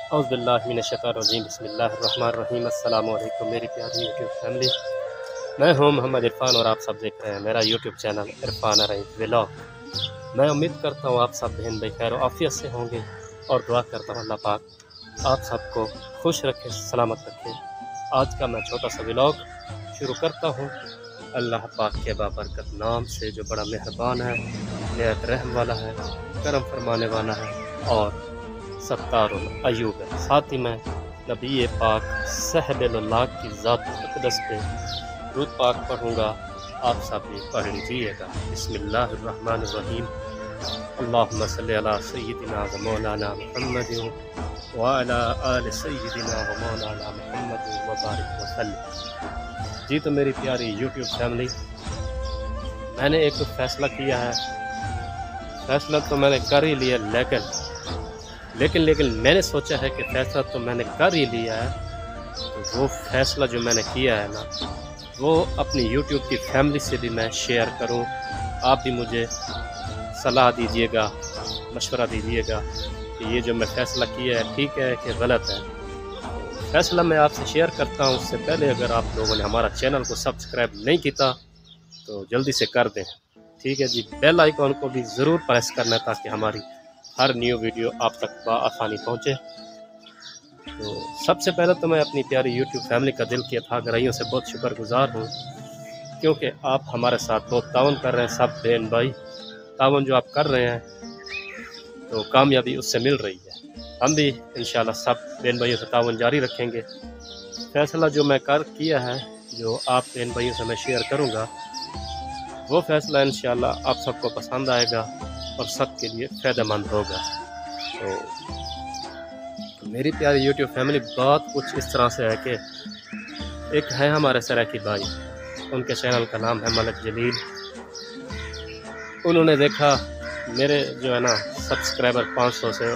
औज़ुबिल्लाहिमिनश्शैतानिर्रजीम बिस्मिल्लाहिर्रहमानिर्रहीम। अस्सलामु अलैकुम मेरी प्यारी यूट्यूब फैमिली। मैं हूं मोहम्मद इरफान और आप सब देख रहे हैं मेरा यूट्यूब चैनल इरफान अरईज़ व्लॉग। मैं उम्मीद करता हूं आप सब बहन भाई खैर आफियत से होंगे और दुआ करता हूं अल्लाह पाक आप सबको खुश रखे, सलामत रखे। आज का मैं छोटा सा व्लॉग शुरू करता हूं अल्लाह पाक के बाबरकत नाम से, जो बड़ा मेहरबान है, निहायत रहम वाला है, करम फरमाने वाला है और सत्तारुल अयूब है। साथ ही मैं नबी पाक सहबुल्लाह की ज़ात अक़दस पे दुरूद पाक पढ़ूँगा, आप सब भी पढ़ लीजिएगा। बिस्मिल्लाहिर्रहमानिर्रहीम। अल्लाहुम्मा सल्लि अला सय्यिदिना व मौलाना मुहम्मद व अला आलि सय्यिदिना व मौलाना मुहम्मद व बारिक व सल्लिम। जी तो मेरी प्यारी यूट्यूब फैमिली, मैंने एक फ़ैसला किया है। फ़ैसला तो मैंने कर ही लिया, लेकिन मैंने सोचा है कि फ़ैसला तो मैंने कर ही लिया है, तो वो फ़ैसला जो मैंने किया है ना, वो अपनी यूट्यूब की फैमिली से भी मैं शेयर करूं। आप भी मुझे सलाह दीजिएगा, मशवरा दीजिएगा कि ये जो मैं फ़ैसला किया है ठीक है कि गलत है। फ़ैसला मैं आपसे शेयर करता हूं, उससे पहले अगर आप लोगों ने हमारा चैनल को सब्सक्राइब नहीं किया तो जल्दी से कर दें, ठीक है जी। बेल आइकॉन को भी ज़रूर प्रेस करना ताकि हमारी हर न्यू वीडियो आप तक बआसानी पहुँचे। तो सबसे पहले तो मैं अपनी प्यारी यूट्यूब फैमिली का दिल की अथाह गहराइयों से बहुत शुक्रगुजार हूँ, क्योंकि आप हमारे साथ बहुत ताउन कर रहे हैं। सब बहन भाई ताउन जो आप कर रहे हैं तो कामयाबी उससे मिल रही है। हम भी इंशाल्लाह सब बहन भाइयों से ताउन जारी रखेंगे। फ़ैसला जो मैं किया है, जो आप बहन भाइयों से मैं शेयर करूँगा, वो फ़ैसला इंशाल्लाह आप सबको पसंद आएगा और सबके लिए फ़ायदेमंद होगा। तो मेरी प्यारी यूट्यूब फैमिली, बात कुछ इस तरह से है कि एक है हमारे सराकी भाई, उनके चैनल का नाम है मलिक जलील। उन्होंने देखा मेरे जो है ना सब्सक्राइबर 500 से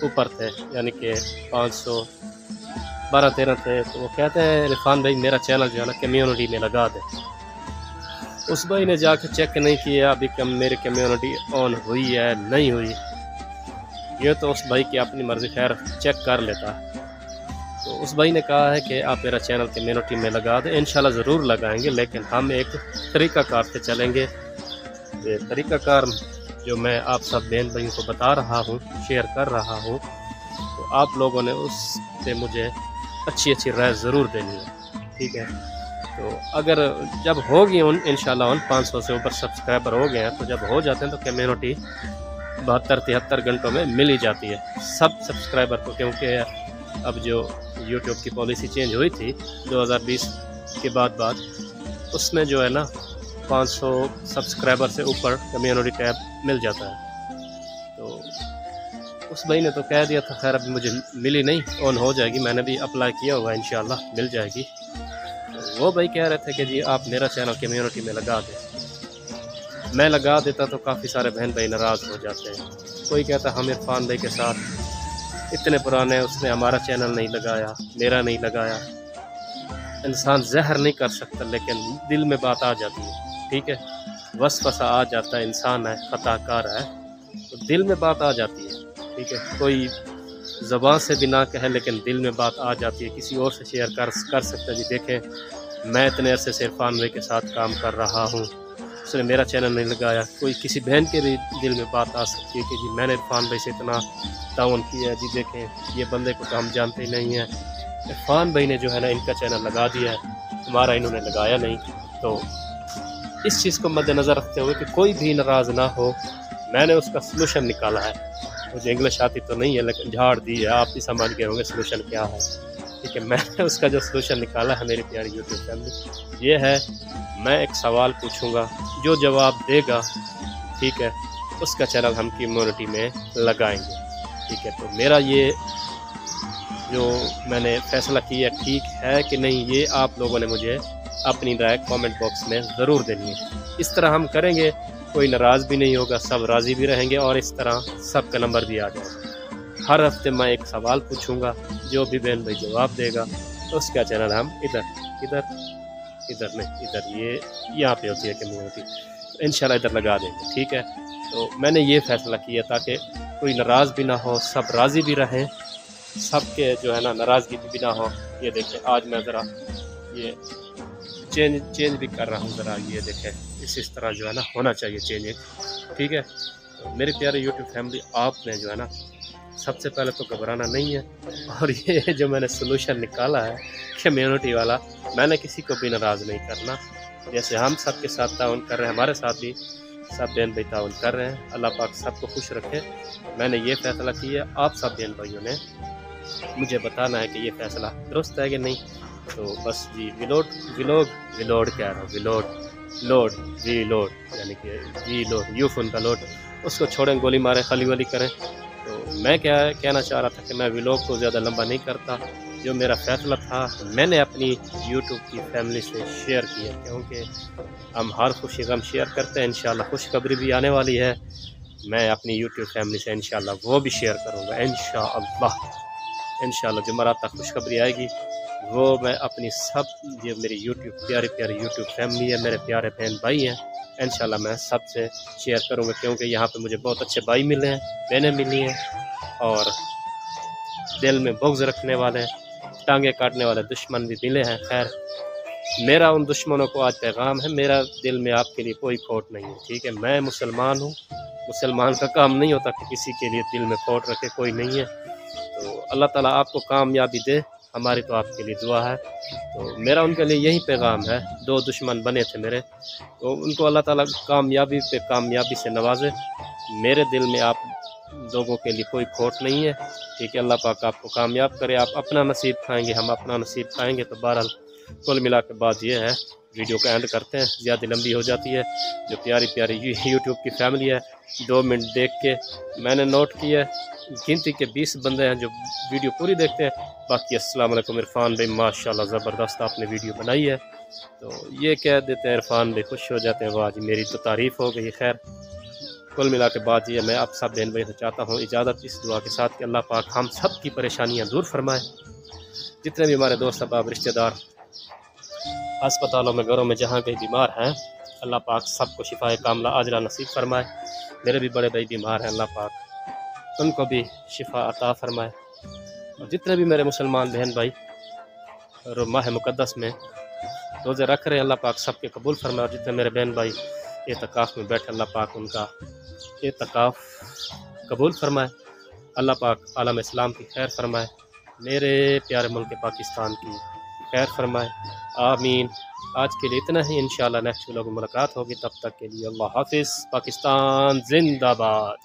ऊपर थे, यानी कि 512-13 थे। तो वो कहते हैं इरफान भाई मेरा चैनल जो है ना कम्युनिटी में लगा दे। उस भाई ने जाकर चेक नहीं किया अभी मेरी कम्युनिटी ऑन हुई है नहीं हुई, ये तो उस भाई की अपनी मर्ज़ी, खैर चेक कर लेता। तो उस भाई ने कहा है कि आप मेरा चैनल कम्युनिटी में लगा दें। इंशाल्लाह ज़रूर लगाएंगे, लेकिन हम एक तरीक़ाकार से चलेंगे। ये तरीक़ाकार जो मैं आप सब बहन भाइयों को बता रहा हूँ, शेयर कर रहा हूँ, तो आप लोगों ने उससे मुझे अच्छी राय ज़रूर देनी है, ठीक है। तो अगर जब होगी इंशाल्लाह 500 से ऊपर सब्सक्राइबर हो गए हैं, तो जब हो जाते हैं तो कम्युनिटी 72-73 घंटों में मिल ही जाती है सब सब्सक्राइबर को, क्योंकि अब जो यूट्यूब की पॉलिसी चेंज हुई थी 2020 के बाद उसमें जो है ना 500 सब्सक्राइबर से ऊपर कम्युनिटी टैब मिल जाता है। तो उस भाई ने तो कह दिया था, खैर अभी मुझे मिली नहीं, ऑन हो जाएगी, मैंने भी अप्लाई किया हुआ, इंशाल्लाह मिल जाएगी। वो भाई कह रहे थे कि जी आप मेरा चैनल कम्युनिटी में लगा दें। मैं लगा देता तो काफ़ी सारे बहन भाई नाराज़ हो जाते हैं। कोई कहता हम इरफान भाई के साथ इतने पुराने, उसने हमारा चैनल नहीं लगाया, मेरा नहीं लगाया। इंसान ज़हर नहीं कर सकता, लेकिन दिल में बात आ जाती है, ठीक है। वसवसा आ जाता है, इंसान है, ख़ताकार है, तो दिल में बात आ जाती है, ठीक है। कोई ज़बान से भी ना कहे, लेकिन दिल में बात आ जाती है। किसी और से शेयर कर सकते हैं जी, देखें मैं इतने अरसे से इरफान भाई के साथ काम कर रहा हूँ, उसने मेरा चैनल नहीं लगाया। कोई किसी बहन के भी दिल में बात आ सकती है कि जी मैंने इरफान भाई से इतना ताउन किया है, जी देखें ये बंदे को तो हम जानते ही नहीं हैं, इरफान भाई ने जो है ना इनका चैनल लगा दिया है, हमारा इन्होंने लगाया नहीं। तो इस चीज़ को मद्देनज़र रखते हुए कि कोई भी नाराज़ ना हो, मैंने उसका सलूशन निकाला है। मुझे इंग्लिश आती तो नहीं है, लेकिन झाड़ दी है, आप भी समझ गए होंगे सलूशन क्या है, ठीक है। मैंने उसका जो सलूशन निकाला है मेरी प्यारी यूट्यूब फैमिली, ये है मैं एक सवाल पूछूंगा, जो जवाब देगा, ठीक है, उसका चैनल हम कम्युनिटी में लगाएंगे, ठीक है। तो मेरा ये जो मैंने फ़ैसला किया ठीक है कि नहीं, ये आप लोगों ने मुझे अपनी राय कमेंट बॉक्स में ज़रूर देनी है। इस तरह हम करेंगे, कोई नाराज़ भी नहीं होगा, सब राज़ी भी रहेंगे और इस तरह सबका नंबर भी आ जाएगा। हर हफ्ते मैं एक सवाल पूछूंगा, जो भी बहन भाई जवाब देगा तो उसका चैनल हम ये यहाँ पे होती है कम्युनिटी, तो इंशाल्लाह इधर लगा देंगे, ठीक है। तो मैंने ये फ़ैसला किया ताकि कोई नाराज़ भी ना हो, सब राज़ी भी रहें سب کے جو ہے نا ناراضگی بھی نہ ہو۔ یہ دیکھیں آج میں ذرا یہ چینج بھی کر رہا ہوں، ذرا یہ دیکھیں اس طرح جو ہے نا ہونا چاہیے چینج، ٹھیک ہے۔ تو میری پیارے یوٹیوب فیملی، آپ نے جو ہے نا سب سے پہلے تو گھبرانا نہیں ہے، اور یہ جو میں نے سلوشن نکالا ہے کمیونٹی والا، میں نے کسی کو بھی ناراض نہیں کرنا۔ جیسے ہم سب کے ساتھ تعاون کر رہے ہیں، ہمارے ساتھ بھی سب بہن بھائی تعاون کر رہے ہیں، اللہ پاک سب کو خوش رکھے۔ میں نے یہ فیصلہ کیا ہے، آپ سب بہن بھائیوں نے مجھے بتانا ہے کہ یہ فیصلہ درست ہے کہ نہیں۔ تو بس جی ویلوڈ کہہ رہا ہوں، ویلوڈ یعنی کہ یوفون کا لوڈ، اس کو چھوڑیں، گولی ماریں، خالی والی کریں۔ تو میں کیا کہنا چاہ رہا تھا کہ میں ویلوگ کو زیادہ لمبا نہیں کرتا، جو میرا فیصلہ تھا میں نے اپنی یوٹیوب کی فیملی سے شیئر کیا، کیونکہ ہم ہر خوشی غم شیئر کرتے ہیں۔ انشاءاللہ خوشخبری بھی آنے والی ہے، میں اپنی یوٹیوب فیملی سے انشاءاللہ وہ بھی شیئر کروں گا انشاءاللہ جمعرات تک خوشخبری آئے گی، وہ میں اپنی سب جو میری یوٹیوب پیاری یوٹیوب فیملی ہے، میرے پیارے بہن بھائی ہیں، انشاءاللہ میں سب سے شیئر کروں گا، کیونکہ یہاں پہ مجھے بہت اچھے بھائی ملے ہیں، بہنیں ملی ہیں، اور دل میں بغض رکھنے والے، ٹانگیں کاٹنے والے دشمن بھی ملے ہیں۔ خیر، میرا ان دشمنوں کو آج پیغام ہے، میرا دل میں آپ کے لیے کوئی کھوٹ نہیں ہے، ٹھیک ہے۔ میں مسلمان ہوں، مسلمان کا کام نہیں ہوتا کہ کسی کے لیے دل میں کھوٹ رکھے، کوئی نہیں ہے۔ تو اللہ تعالیٰ آپ کو کامیابی دے، ہماری تو آپ کے لیے دعا ہے۔ تو میرا ان کے لیے یہی پیغام ہے، دو دشمن بنے تھے میرے، تو ان کو اللہ تعالیٰ کامیابی پہ کامیابی سے نوازے۔ میرے دل میں آپ لوگوں کے لیے کوئی کھوٹ نہیں ہے، ٹھیک ہے۔ اللہ پاک آپ کو کامیاب کرے، آپ اپنا نصیب کھائیں گے، ہم اپنا نصیب کھائیں گے۔ تو بہرحال کل ملا کے بات یہ ہے، ویڈیو کا اینڈ کرتے ہیں، زیادہ لمبی ہو جاتی ہے۔ جو پیاری یوٹیوب کی فیملی ہے، 2 منٹ دیکھ کے میں نے نوٹ کیا ہے، گنتی کے 20 بندے ہیں جو ویڈیو پوری دیکھتے ہیں، باقی السلام علیکم عرفان بھائی، ماشاءاللہ زبردست آپ نے ویڈیو بنائی ہے۔ تو یہ کہہ دیتے ہیں عرفان بھائی خوش ہو جاتے ہیں، واہ جی میری تو تعریف ہو گئی۔ خیر، کل ملا کے بات یہ ہے، میں آپ سب بہن بھائی سے چاہتا ہوں اجازت، اس دعا کے ساتھ کہ اللہ پاک ہم سب کی پریشانیاں دور فرمائے، جتنے بھی ہمارے دوست احباب رشتہ دار ہسپتالوں میں گھروں میں جہاں کہیں بیمار ہیں، اللہ پاک سب کو شفائے کاملہ عاجلہ نصیب فرمائے۔ میرے بھی بڑے بھائی بیمار ہیں، اللہ پاک ان کو بھی شفا عطا فرمائے، اور جتنے بھی میرے مسلمان بہن بھائی ماہ مقدس میں روزے رکھ رہے ہیں، اللہ پاک سب کے قبول فرمائے، اور جتنے میرے بہن بھائی اعتکاف میں بیٹھے، اللہ پاک ان کا اعتکاف قبول فرمائے، اللہ پاک عالم اسلام کی خیر فرمائے، میرے پیارے ملک پاکستان کی خیر فرمائے، آمین۔ آج کے لیے اتنا ہی، انشاءاللہ نیکسٹ ویڈیو میں ملاقات ہوگی، تب تک کے لیے اللہ حافظ، پاکستان زندہ باد۔